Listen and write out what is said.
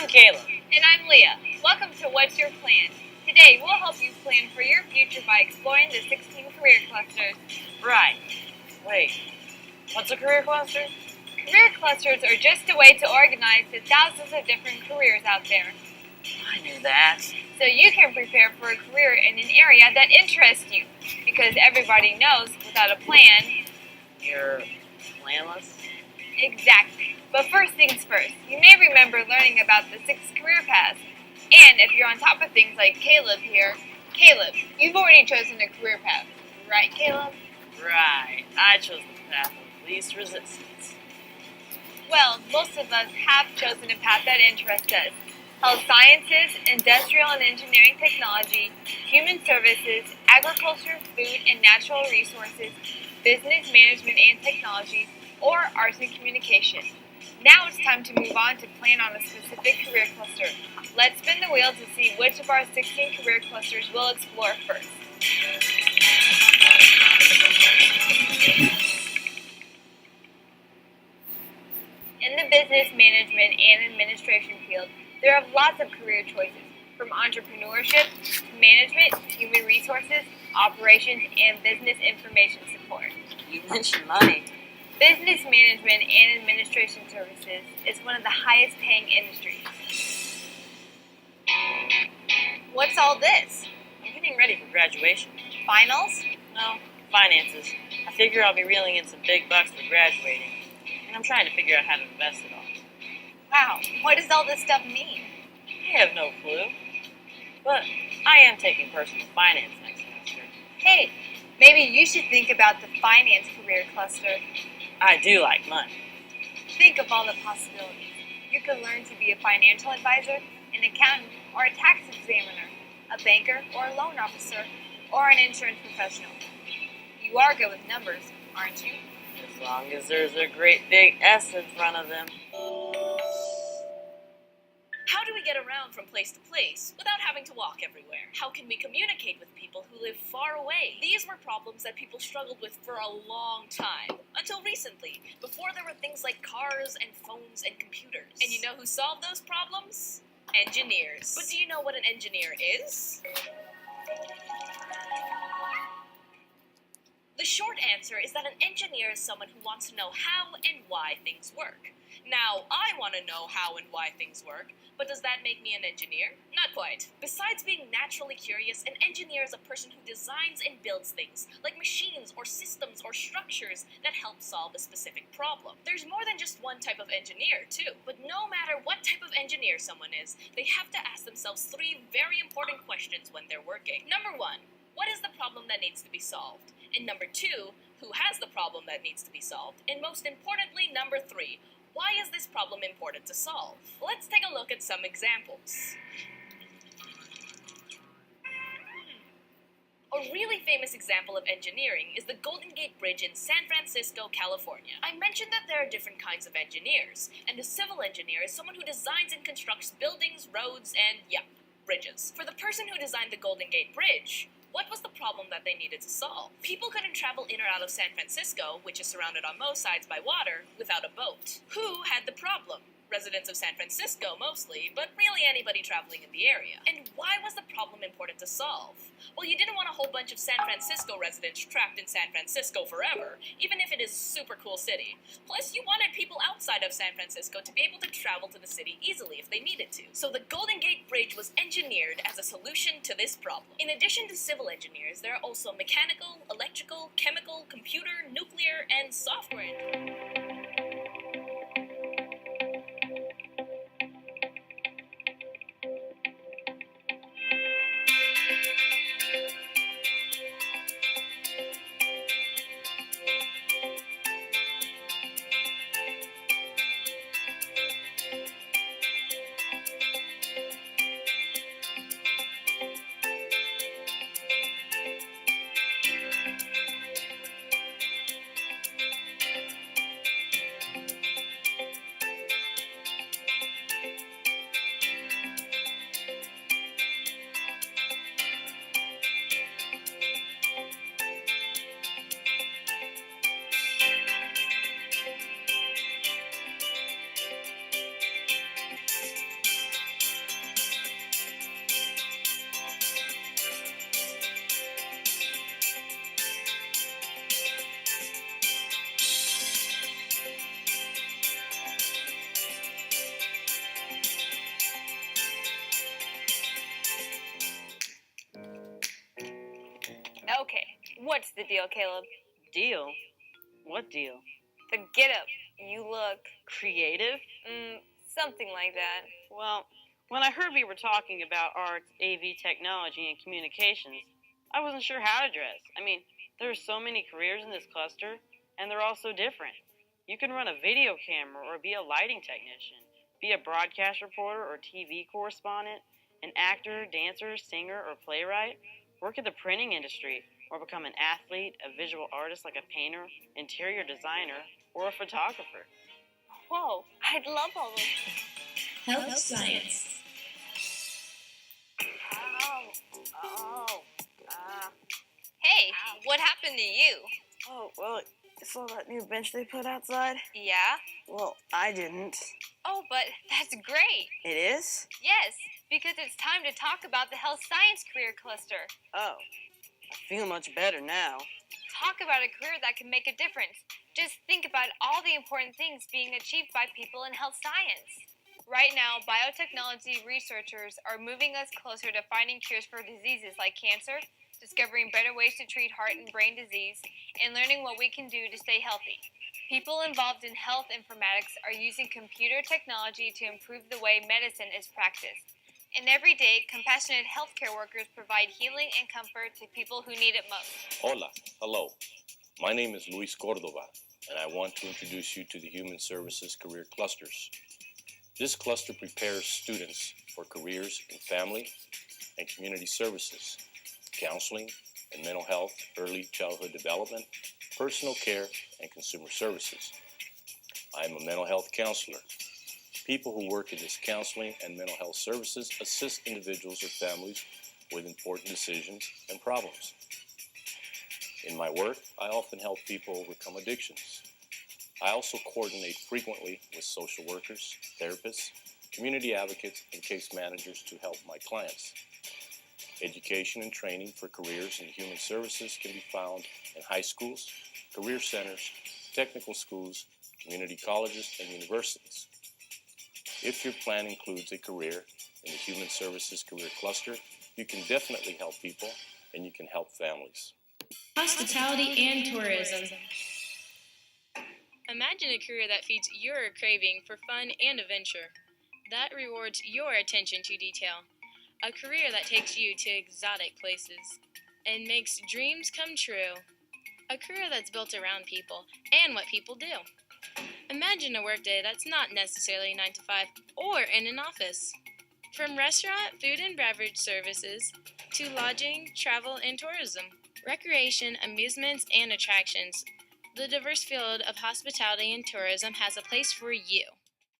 I'm Caleb. And I'm Leah. Welcome to What's Your Plan? Today, we'll help you plan for your future by exploring the 16 career clusters. Right. Wait, what's a career cluster? Career clusters are just a way to organize the thousands of different careers out there, I knew that. so you can prepare for a career in an area that interests you. Because everybody knows without a plan. You're planless? Exactly. But first things first, you may remember learning about the 6 career paths. And if you're on top of things like Caleb here, Caleb, you've already chosen a career path, right, Caleb? Right. I chose the path of least resistance. Well, most of us have chosen a path that interests us. Health sciences, industrial and engineering technology, human services, agriculture, food and natural resources, business management and technology, or arts and communication. Now it's time to move on to plan on a specific career cluster. Let's spin the wheel to see which of our 16 career clusters we'll explore first. In the business management and administration field, there are lots of career choices, from entrepreneurship to management, human resources, operations, and business information support. You mentioned money. Business management and administration services is one of the highest paying industries. What's all this? I'm getting ready for graduation. Finals? No, finances. I figure I'll be reeling in some big bucks for graduating. And I'm trying to figure out how to invest it all. Wow, what does all this stuff mean? I have no clue. But I am taking personal finance next semester. Hey, maybe you should think about the finance career cluster. I do like money. Think of all the possibilities. You could learn to be a financial advisor, an accountant, or a tax examiner, a banker or a loan officer, or an insurance professional. You are good with numbers, aren't you? As long as there's a great big S in front of them. How do we get around from place to place without having to walk everywhere? How can we communicate with people who live far away? These were problems that people struggled with for a long time, until recently, before there were things like cars and phones and computers. And you know who solved those problems? Engineers. But do you know what an engineer is? The short answer is that an engineer is someone who wants to know how and why things work. Now, I want to know how and why things work, but does that make me an engineer? Not quite. Besides being naturally curious, an engineer is a person who designs and builds things, like machines or systems or structures that help solve a specific problem. There's more than just one type of engineer, too. But no matter what type of engineer someone is, they have to ask themselves 3 very important questions when they're working. Number 1, what is the problem that needs to be solved? And number 2, who has the problem that needs to be solved? And most importantly, number 3, why is this problem important to solve? Let's take a look at some examples. A really famous example of engineering is the Golden Gate Bridge in San Francisco, California. I mentioned that there are different kinds of engineers, and a civil engineer is someone who designs and constructs buildings, roads, and, bridges. For the person who designed the Golden Gate Bridge, what was the problem that they needed to solve? People couldn't travel in or out of San Francisco, which is surrounded on most sides by water, without a boat. Who had the problem? Residents of San Francisco mostly, but really anybody traveling in the area. And why was the problem important to solve? Well, you didn't want a whole bunch of San Francisco residents trapped in San Francisco forever, even if it is a super cool city. Plus, you wanted people outside of San Francisco to be able to travel to the city easily if they needed to. So the Golden Gate Bridge was engineered as a solution to this problem. In addition to civil engineers, there are also mechanical, electrical, chemical, computer, nuclear, and software engineers. Okay, what's the deal, Caleb? Deal? What deal? The getup. You look, Creative? something like that. Well, when I heard we were talking about arts, AV technology, and communications, I wasn't sure how to dress. I mean, there are so many careers in this cluster, and they're all so different. You can run a video camera or be a lighting technician, be a broadcast reporter or TV correspondent, an actor, dancer, singer, or playwright, work in the printing industry, or become an athlete, a visual artist like a painter, interior designer, or a photographer. Whoa, I'd love all those. Health science. Hey, what happened to you? Oh, well, you saw that new bench they put outside? Yeah? Well, I didn't. Oh, but that's great. It is? Yes, because it's time to talk about the health science career cluster. Oh, I feel much better now. Talk about a career that can make a difference. Just think about all the important things being achieved by people in health science. Right now, biotechnology researchers are moving us closer to finding cures for diseases like cancer, discovering better ways to treat heart and brain disease, and learning what we can do to stay healthy. People involved in health informatics are using computer technology to improve the way medicine is practiced. And every day, compassionate healthcare workers provide healing and comfort to people who need it most. Hola, hello. My name is Luis Cordova, and I want to introduce you to the Human Services Career Clusters. This cluster prepares students for careers in family and community services, counseling and mental health, early childhood development, personal care, and consumer services. I am a mental health counselor. People who work in this counseling and mental health services assist individuals or families with important decisions and problems. In my work, I often help people overcome addictions. I also coordinate frequently with social workers, therapists, community advocates, and case managers to help my clients. Education and training for careers in human services can be found in high schools, career centers, technical schools, community colleges, and universities. If your plan includes a career in the Human Services Career Cluster, you can definitely help people and you can help families. Hospitality and tourism. Imagine a career that feeds your craving for fun and adventure, that rewards your attention to detail, a career that takes you to exotic places and makes dreams come true, a career that's built around people and what people do. Imagine a workday that's not necessarily 9 to 5 or in an office. From restaurant, food and beverage services to lodging, travel, and tourism, recreation, amusements, and attractions, the diverse field of hospitality and tourism has a place for you.